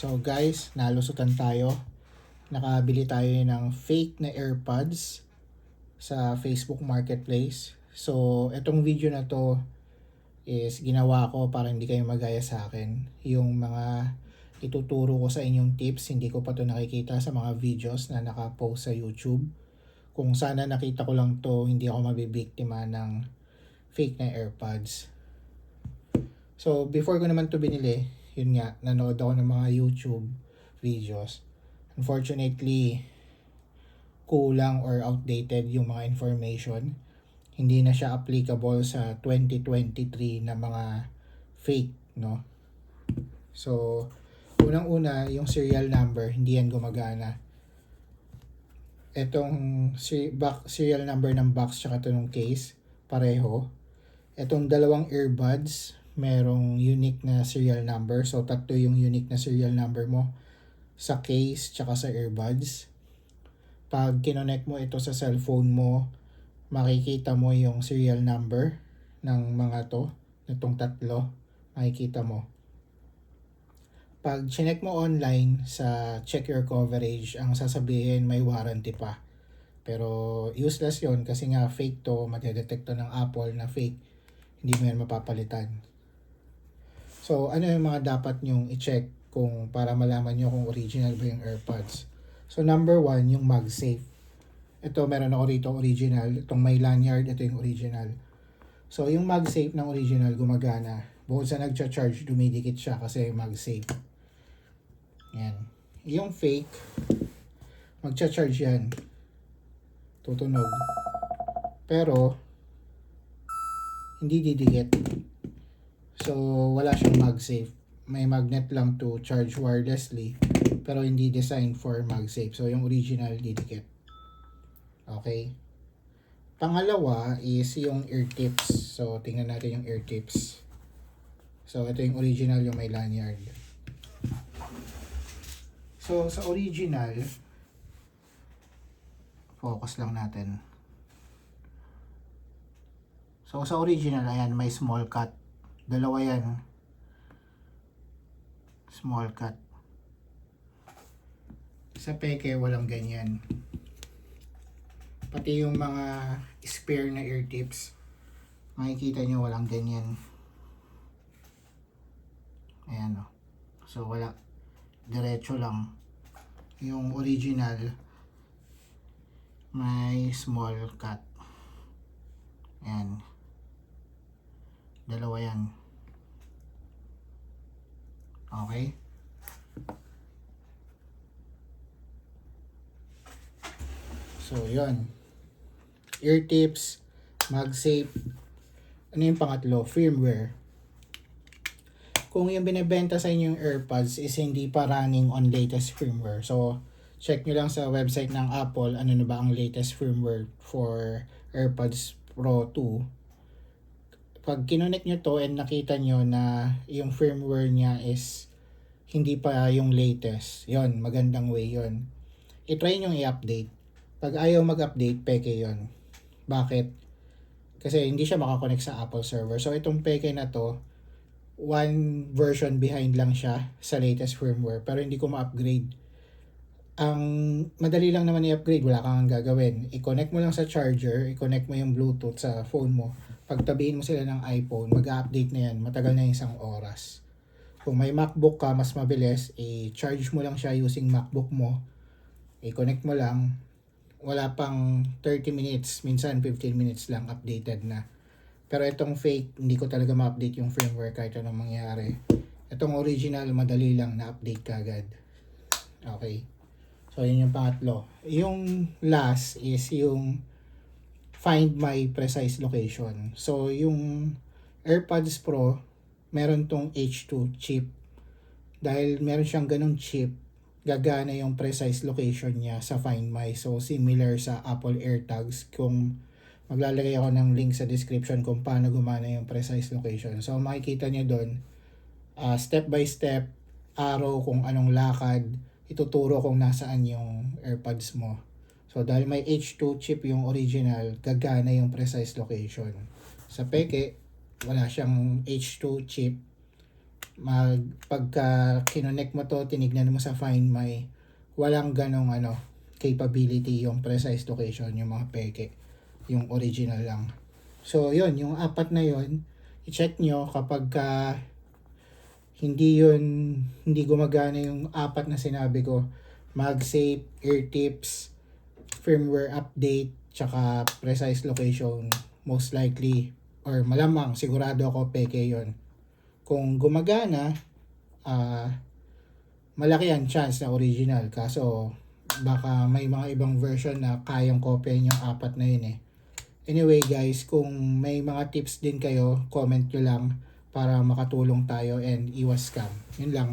So guys, nalusutan tayo. Nakabili tayo ng fake na AirPods sa Facebook Marketplace. So itong video na to is ginawa ko para hindi kayo magaya sa akin. Yung mga ituturo ko sa inyong tips, hindi ko pa to nakikita sa mga videos na nakapost sa YouTube. Kung sana nakita ko lang to, hindi ako mabibiktima ng fake na AirPods. So before ko naman to binili, yun nga, nanood ako ng mga YouTube videos. Unfortunately, kulang or outdated yung mga information. Hindi na siya applicable sa 2023 na mga fake, no? So, unang-una, yung serial number, hindi yan gumagana. Itong serial number ng box tsaka ito ng case, pareho. Itong dalawang earbuds, merong unique na serial number. So, tatlo yung unique na serial number mo sa case tsaka sa earbuds. Pag kinonect mo ito sa cellphone mo, makikita mo yung serial number ng mga to, itong tatlo, makikita mo. Pag chinek mo online sa check your coverage, ang sasabihin may warranty pa. Pero useless yon kasi nga fake to, madedetect to ng Apple na fake. Hindi mo yan mapapalitan. So, ano yung mga dapat nyong i-check kung para malaman nyo kung original ba yung AirPods? So, number 1, yung MagSafe. Ito, meron ako rito original. Itong may lanyard, ito yung original. So, yung MagSafe ng original gumagana. Bukod sa nagcha-charge, dumidikit siya kasi MagSafe. Yan. Yung fake, magcha-charge yan. Tutunog. Pero, hindi didikit. So, wala siyang MagSafe. May magnet lang to charge wirelessly, pero hindi designed for MagSafe. So, yung original didikit. Okay. Pangalawa is yung ear tips. So, tingnan natin yung ear tips. So, ito yung original, yung may lanyard. So, sa original, focus lang natin. So, sa original, ayan, may small cut. Dalawa yan. Small cut. Sa peke, walang ganyan. Pati yung mga spare na ear tips, makikita nyo walang ganyan. Ayan o. So, wala. Diretso lang. Yung original, may small cut. Ayan. Dalawa yan. Okay? So, yun. Ear tips, MagSafe. Ano yung pangatlo? Firmware. Kung yung binibenta sa inyong AirPods is hindi pa running on latest firmware. So, check nyo lang sa website ng Apple ano na ba ang latest firmware for AirPods Pro 2. Pag kinonect nyo to and nakita nyo na yung firmware niya is hindi pa yung latest, yon, magandang way yon. I-try nyo i-update. Pag ayaw mag-update, peke yon. Bakit? Kasi hindi siya makakonect sa Apple server. So itong peke na to, one version behind lang siya sa latest firmware, pero hindi ko ma-upgrade. Ang madali lang naman i-upgrade, wala kang gagawin. I-connect mo lang sa charger, i-connect mo yung Bluetooth sa phone mo. Pagtabihin mo sila ng iPhone, mag-update na yan. Matagal na 1 oras. Kung may MacBook ka, mas mabilis, i-charge mo lang siya using MacBook mo. I-connect mo lang. Wala pang 30 minutes, minsan 15 minutes lang, updated na. Pero itong fake, hindi ko talaga ma-update yung firmware kahit anong mangyari. Itong original, madali lang na-update kagad. Okay. So, yun yung pangatlo. Yung last is yung find my precise location. So, yung AirPods Pro, meron tong H2 chip. Dahil meron siyang ganong chip, gagana yung precise location niya sa Find My. So, similar sa Apple AirTags. Kung maglalagay ako ng link sa description kung paano gumana yung precise location. So, makikita niyo doon, step by step, arrow kung anong lakad, ituturo kung nasaan yung AirPods mo. So, dahil may H2 chip yung original, gagana yung precise location. Sa peke, wala siyang H2 chip. pagka kinonect mo to, tinignan mo sa Find My, walang ganong capability yung precise location, yung mga peke, yung original lang. So yun, yung apat na yun, i-check nyo kapag hindi gumagana yung apat na sinabi ko, MagSafe, AirTips, firmware update, tsaka precise location, most likely or malamang sigurado ako peke yon. Kung gumagana, malaki ang chance na original, kaso baka may mga ibang version na kayang kopyahin yung apat na yun eh. Anyway guys, kung may mga tips din kayo, comment nyo lang para makatulong tayo and iwas scam. Yun lang.